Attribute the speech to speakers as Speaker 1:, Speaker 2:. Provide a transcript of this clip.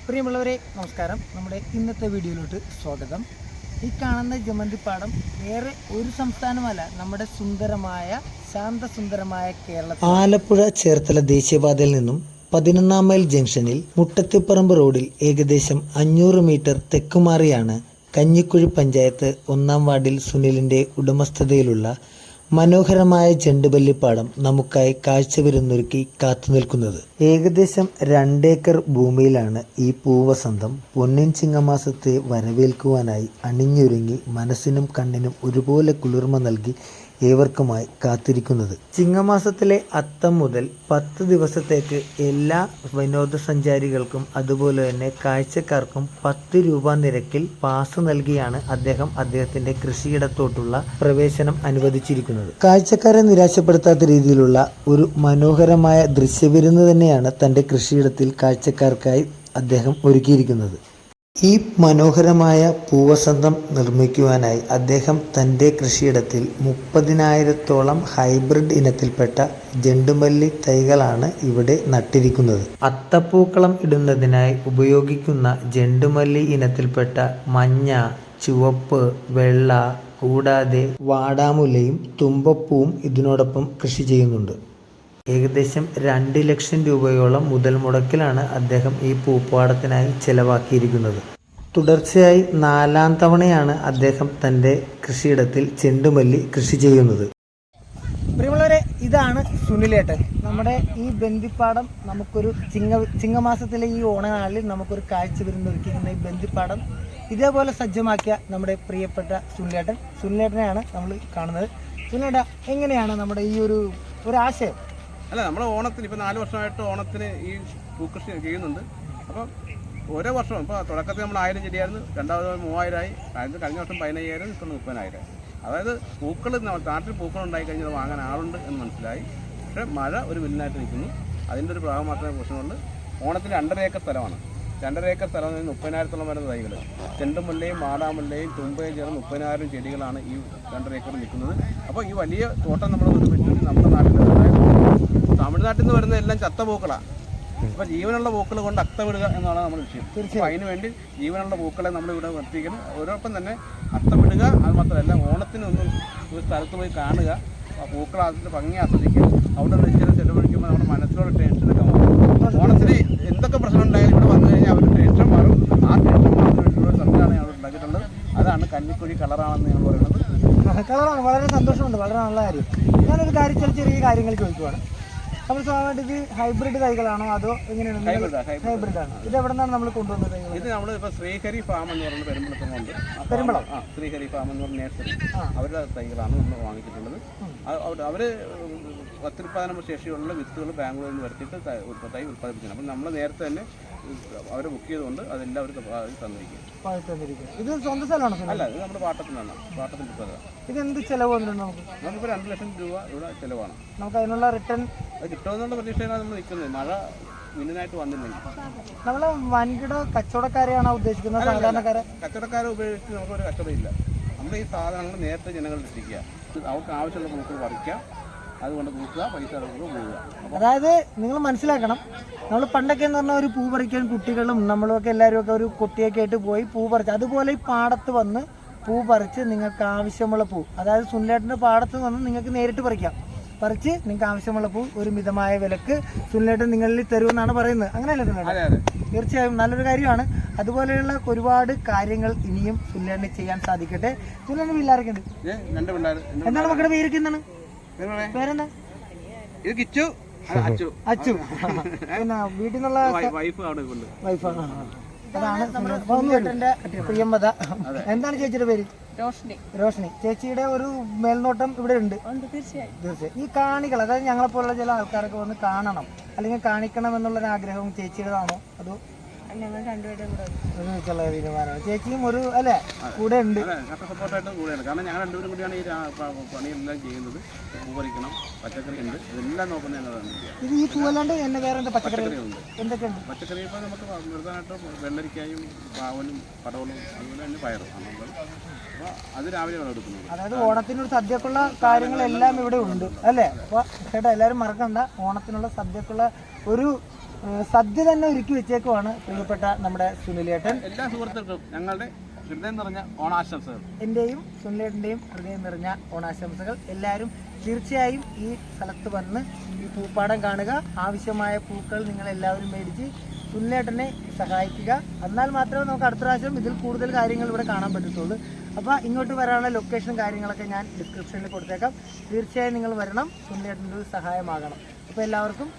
Speaker 1: പ്രിയമുള്ളവരെ നമസ്കാരം. നമ്മുടെ ഇന്നത്തെ വീഡിയോയിലോട്ട് സ്വാഗതം. ഈ കാണുന്ന ജമന്തിപ്പാടം വേറെ ഒരു സംസ്ഥാനമല്ല, നമ്മുടെ സുന്ദരമായ ശാന്തസുന്ദരമായ കേരളത്തിൽ
Speaker 2: ആലപ്പുഴ ചേർത്തല ദേശീയപാതയിൽ നിന്നും 11 മൈൽ ജംഗ്ഷനിൽ മുട്ടത്തിപ്പറമ്പ് റോഡിൽ ഏകദേശം 500 മീറ്റർ തെക്കുമാറിയാണ് കഞ്ഞിക്കുഴി പഞ്ചായത്ത് 1-ാം വാർഡിൽ സുനിലിൻ്റെ ഉടമസ്ഥതയിലുള്ള മനോഹരമായ ചെണ്ടുമല്ലിപ്പാടം നമുക്കായി കാഴ്ചവിരുന്നൊരുക്കി കാത്തുനിൽക്കുന്നത്. ഏകദേശം 2 ഏക്കർ ഭൂമിയിലാണ് ഈ പൂവസന്തം പൊന്നിൻ ചിങ്ങമാസത്തെ വരവേൽക്കുവാനായി അണിഞ്ഞൊരുങ്ങി മനസ്സിനും കണ്ണിനും ഒരുപോലെ കുളിർമ നൽകി ഏവർക്കുമായി കാത്തിരിക്കുന്നത്. ചിങ്ങമാസത്തിലെ അത്തം മുതൽ 10 ദിവസത്തേക്ക് എല്ലാ വിനോദസഞ്ചാരികൾക്കും അതുപോലെ തന്നെ കാഴ്ചക്കാർക്കും 10 രൂപ നിരക്കിൽ പാസ് നൽകിയാണ് അദ്ദേഹത്തിന്റെ കൃഷിയിടത്തോട്ടുള്ള പ്രവേശനം അനുവദിച്ചിരിക്കുന്നത്. കാഴ്ചക്കാരെ നിരാശപ്പെടുത്താത്ത രീതിയിലുള്ള ഒരു മനോഹരമായ ദൃശ്യവിരുന്ന് തന്നെയാണ് തൻ്റെ കൃഷിയിടത്തിൽ കാഴ്ചക്കാർക്കായി അദ്ദേഹം ഒരുക്കിയിരിക്കുന്നത്. ഈ മനോഹരമായ പൂവസന്തം നിർമ്മിക്കുവാനായി അദ്ദേഹം തൻ്റെ കൃഷിയിടത്തിൽ 30,000-ഓളം ഹൈബ്രിഡ് ഇനത്തിൽപ്പെട്ട ജെണ്ടുമല്ലി തൈകളാണ് ഇവിടെ നട്ടിരിക്കുന്നത്. അത്തപ്പൂക്കളം ഇടുന്നതിനായി ഉപയോഗിക്കുന്ന ജെണ്ടുമല്ലി ഇനത്തിൽപ്പെട്ട മഞ്ഞ, ചുവപ്പ്, വെള്ള കൂടാതെ വാടാമുല്ലയും തുമ്പപ്പൂവും ഇതിനോടൊപ്പം കൃഷി ചെയ്യുന്നുണ്ട്. ഏകദേശം 2 ലക്ഷം രൂപയോളം മുതൽ മുടക്കിലാണ് അദ്ദേഹം ഈ പൂപ്പാടത്തിനായി ചെലവാക്കിയിരിക്കുന്നത്. തുടർച്ചയായി 4-ാം തവണയാണ് അദ്ദേഹം തൻ്റെ കൃഷിയിടത്തിൽ ചെണ്ടുമല്ലി കൃഷി ചെയ്യുന്നത്.
Speaker 1: പ്രിയമുള്ളവരെ, ഇതാണ് സുനിലേട്ടൻ. നമ്മുടെ ഈ ബന്ദിപ്പാടം നമുക്കൊരു ചിങ്ങമാസത്തിലെ ഈ ഓണനാളിൽ നമുക്കൊരു കാഴ്ച വിരുന്നൊരുക്കിക്കുന്ന ഈ ബന്ദിപ്പാടം ഇതേപോലെ സജ്ജമാക്കിയ നമ്മുടെ പ്രിയപ്പെട്ട സുനിലേട്ടനെയാണ് നമ്മൾ കാണുന്നത്. സുനിലേട്ട, എങ്ങനെയാണ് നമ്മുടെ ഈ ഒരു ആശയം?
Speaker 3: അല്ല, നമ്മൾ ഓണത്തിന് ഇപ്പോൾ 4 വർഷമായിട്ട് ഓണത്തിന് ഈ പൂക്കൃഷി ചെയ്യുന്നുണ്ട്. അപ്പം ഓരോ വർഷവും ഇപ്പോൾ തുടക്കത്തിൽ നമ്മൾ 1000 ചെടിയായിരുന്നു, രണ്ടാമത് 3000 ആയി, കഴിഞ്ഞ വർഷം 15,000, ഇപ്പോൾ 30,000. അതായത് പൂക്കൾ നാട്ടിൽ പൂക്കൾ ഉണ്ടായി കഴിഞ്ഞാൽ വാങ്ങാൻ ആളുണ്ട് എന്ന് മനസ്സിലായി. പക്ഷേ മഴ ഒരു വില്ലനായിട്ട് നിൽക്കുന്നു. അതിൻ്റെ ഒരു ഭാഗം മാത്രമേ പ്രശ്നമുള്ളൂ. ഓണത്തിന് 2.5 ഏക്കർ സ്ഥലമാണ്. 2.5 ഏക്കർ സ്ഥലം 30,000-ഓളം വരുന്ന തൈകൾ, ചെണ്ടുമുല്ലയും മാടാമുല്ലയും തുമ്പയും ചേർന്ന് 30,000 ചെടികളാണ് ഈ 2.5 ഏക്കർ നിൽക്കുന്നത്. അപ്പോൾ ഈ വലിയ തോട്ടം നമ്മൾ നമ്മുടെ നാട്ടിൽ, തമിഴ്നാട്ടിൽ നിന്ന് വരുന്ന എല്ലാം ചത്ത പൂക്കളാണ്. അപ്പോൾ ജീവനുള്ള പൂക്കൾ കൊണ്ട് അത്തമിടുക എന്നാണ് നമ്മുടെ ലക്ഷ്യം. അപ്പോൾ അതിന് വേണ്ടി ജീവനുള്ള പൂക്കളെ നമ്മളിവിടെ വർത്തിക്കണം. ഓരോപ്പം തന്നെ അത്തമിടുക. അത് മാത്രമല്ല, ഓണത്തിന് ഒരു സ്ഥലത്ത് പോയി കാണുക, ആ പൂക്കൾ അതിൻ്റെ ഭംഗി ആസ്വദിക്കുക. അവിടെ നിന്ന് ചെലവഴിക്കുമ്പോൾ നമ്മുടെ മനസ്സിലുള്ള ടെൻഷനൊക്കെ മാറും. ഓണത്തിന് എന്തൊക്കെ പ്രശ്നം ഉണ്ടായാലും ഇവിടെ വന്നു കഴിഞ്ഞാൽ അവർ ടെൻഷൻ മാറും. ആ ടെൻഷൻ മാറുന്ന വീട്ടിലുള്ള സ്ഥലത്താണ് ഞങ്ങൾ ഉണ്ടാക്കിയിട്ടുള്ളത്. അതാണ് കഞ്ഞിക്കുഴി കളറാണെന്ന് ഞങ്ങൾ പറയുന്നത്.
Speaker 1: കളറാണ്. വളരെ സന്തോഷമുണ്ട്, വളരെ നല്ല കാര്യം. ഞാനൊരു കാര്യം ചെറിയ കാര്യങ്ങൾ ചോദിക്കുവാണ്. നമ്മൾ സ്വാഭാവികമായിട്ട് ഇത് ഹൈബ്രിഡ് തൈകളാണോ അതോ എങ്ങനെയാണ്? ഹൈബ്രിഡാണ്. ഇത് എവിടെ നിന്നാണ് നമ്മൾ കൊണ്ടുവന്നത് തൈകൾ?
Speaker 3: ഇത് നമ്മൾ ഇപ്പോൾ ശ്രീഹരി ഫാം എന്ന് പറയുന്നത് പെരുമ്പളത്തുകൊണ്ട്, ശ്രീഹരി ഫാം എന്ന് പറഞ്ഞ നേഴ്സറി, അവരുടെ തൈകളാണ് നമ്മൾ വാങ്ങിച്ചിട്ടുള്ളത്. അവർ അത്യുൽപാദന ശേഷിയുള്ള വിത്തുകൾ ബാംഗ്ലൂരിൽ നിന്ന് വരുത്തിയിട്ട് തൈ ഉൽപ്പാദിപ്പിക്കണം. അപ്പം നമ്മൾ നേരത്തെ തന്നെ അവരെ ബുക്ക് ചെയ്തുകൊണ്ട് അതെല്ലാം അവർ തന്നിരിക്കും.
Speaker 1: ഇത് സ്വന്തം സ്ഥലമാണോ?
Speaker 3: അല്ല, ഇത് നമ്മുടെ പാട്ടത്തിനാണ്. പാട്ടത്തിൻ്റെ സ്ഥലമാണ്.
Speaker 1: ഇത് എന്ത് ചിലവ് വന്നിട്ടുണ്ട്?
Speaker 3: നമുക്കിപ്പോൾ 2 ലക്ഷം രൂപ ഇവിടെ ചിലവാണ്.
Speaker 1: നമുക്ക് അതിനുള്ള റിട്ടേൺ
Speaker 3: അത് കിട്ടുമെന്നുള്ള പ്രതീക്ഷയിലാണ് നമ്മൾ നിൽക്കുന്നത്. മഴ വില്ലനായിട്ട് വന്നില്ലെങ്കിൽ
Speaker 1: നമ്മളെ വൻകിട കച്ചവടക്കാരെയാണോ ഉദ്ദേശിക്കുന്നത്?
Speaker 3: കച്ചവടക്കാരെ ഉപയോഗിച്ച് നമുക്കൊരു കച്ചവടമില്ല. നമ്മൾ ഈ സാധനങ്ങൾ നേരത്തെ ജനങ്ങളിൽ എത്തിക്കുക, അവർക്ക് ആവശ്യമുള്ള പൂക്കൾ പറിക്കുക, അതുകൊണ്ട് പൂക്കുക, പൈസ പോവുക.
Speaker 1: അതായത് നിങ്ങൾ മനസ്സിലാക്കണം, നമ്മൾ പണ്ടൊക്കെ എന്ന് പറഞ്ഞാൽ ഒരു പൂ പറിക്കാൻ കുട്ടികളും നമ്മളുമൊക്കെ എല്ലാവരും ഒക്കെ ഒരു കുട്ടിയൊക്കെ ആയിട്ട് പോയി പൂ പറിച്ച്, അതുപോലെ ഈ പാടത്ത് വന്ന് പൂ പറിച്ച് നിങ്ങൾക്ക് ആവശ്യമുള്ള പൂ, അതായത് സുനിലേട്ടൻ്റെ പാടത്ത് വന്ന് നിങ്ങൾക്ക് നേരിട്ട് പറിച്ച് നിങ്ങൾക്ക് ആവശ്യമുള്ള പൂ ഒരു മിതമായ വിലക്ക് സുനിലേട്ടൻ നിങ്ങളിൽ തരുമെന്നാണ് പറയുന്നത്. അങ്ങനെയല്ലേ സുനിലേട്ടൻ? തീർച്ചയായും നല്ലൊരു കാര്യമാണ്. അതുപോലെയുള്ള ഒരുപാട് കാര്യങ്ങൾ ഇനിയും സുനിലേട്ടന് ചെയ്യാൻ സാധിക്കട്ടെ. സുനിലേട്ടൻ്റെ പിള്ളേരൊക്കെ ഉണ്ട്. എന്താണ് മക്കളുടെ പേരൊക്കെ? എന്താണ് പേരെന്താ? അച്ചു. പിന്നെ വീട്ടിൽ നിന്നുള്ള വൈഫാണ്. അതാണ് പ്രിയംവദ. എന്താണ് ചേച്ചിയുടെ പേര്? റോഷ്നി. ചേച്ചിയുടെ ഒരു മേൽനോട്ടം ഇവിടെ ഉണ്ട്. തീർച്ചയായും ഈ കാണികൾ, അതായത് ഞങ്ങളെപ്പോലുള്ള ചില ആൾക്കാരൊക്കെ വന്ന് കാണണം അല്ലെങ്കിൽ കാണിക്കണം എന്നുള്ളൊരു ആഗ്രഹവും ചേച്ചിയുടേതാണോ അതോ
Speaker 4: ഞങ്ങൾ രണ്ടുപേരും കൂടെ
Speaker 1: ഒരുമിച്ചുള്ള തീരുമാനമാണ്? ചേച്ചിയും ഒരു അല്ലേ കൂടെ ഉണ്ട്?
Speaker 3: സപ്പോർട്ടായിട്ട് കൂടെയാണ്. കാരണം ഞങ്ങൾ രണ്ടുപേരും കൂടിയാണ് ഈ പണിയെല്ലാം ചെയ്യുന്നത്. പൂ പറിക്കണം, പച്ചക്കറി ഉണ്ട്, ഇതെല്ലാം നോക്കുന്നത്.
Speaker 1: ഇത് ഈ പൂവല്ലാണ്ട് എന്നെ വേറെ എന്താ പച്ചക്കറി ഉണ്ട്? എന്തൊക്കെയുണ്ട്
Speaker 3: പച്ചക്കറി? ഇപ്പോൾ നമുക്ക് നിർത്താനായിട്ട് വെള്ളരിക്കായും പാവലും പടവലും അതുപോലെ തന്നെ പയറും. അപ്പോൾ അത് രാവിലെ വിളവെടുക്കുന്നത്.
Speaker 1: അതായത് ഓണത്തിനൊരു സദ്യക്കുള്ള കാര്യങ്ങളെല്ലാം ഇവിടെ ഉണ്ട് അല്ലേ? അപ്പോൾ ചേട്ടാ എല്ലാവരും മറക്കണ്ട, ഓണത്തിനുള്ള സദ്യക്കുള്ള ഒരു സദ്യ തന്നെ ഒരുക്കി വെച്ചേക്കുവാണ് പ്രിയപ്പെട്ട നമ്മുടെ സുനിലേട്ടൻ.
Speaker 3: എല്ലാ സുഹൃത്തുക്കൾക്കും ഞങ്ങളുടെ ഹൃദയം നിറഞ്ഞ ഓണാശംസകൾ.
Speaker 1: എൻ്റെയും സുനിലേട്ടൻ്റെയും ഹൃദയം നിറഞ്ഞ ഓണാശംസകൾ. എല്ലാവരും തീർച്ചയായും ഈ സ്ഥലത്ത് വന്ന് ഈ പൂപ്പാടം കാണുക. ആവശ്യമായ പൂക്കൾ നിങ്ങളെല്ലാവരും മേടിച്ച് സുനിലേട്ടനെ സഹായിക്കുക. എന്നാൽ മാത്രമേ നമുക്ക് അടുത്ത പ്രാവശ്യം ഇതിൽ കൂടുതൽ കാര്യങ്ങൾ ഇവിടെ കാണാൻ പറ്റത്തുള്ളൂ. അപ്പോൾ ഇങ്ങോട്ട് വരാനുള്ള ലൊക്കേഷനും കാര്യങ്ങളൊക്കെ ഞാൻ ഡിസ്ക്രിപ്ഷനിൽ കൊടുത്തേക്കാം. തീർച്ചയായും നിങ്ങൾ വരണം, സുനിലേട്ടൻ്റെ ഒരു സഹായമാകണം. അപ്പോൾ എല്ലാവർക്കും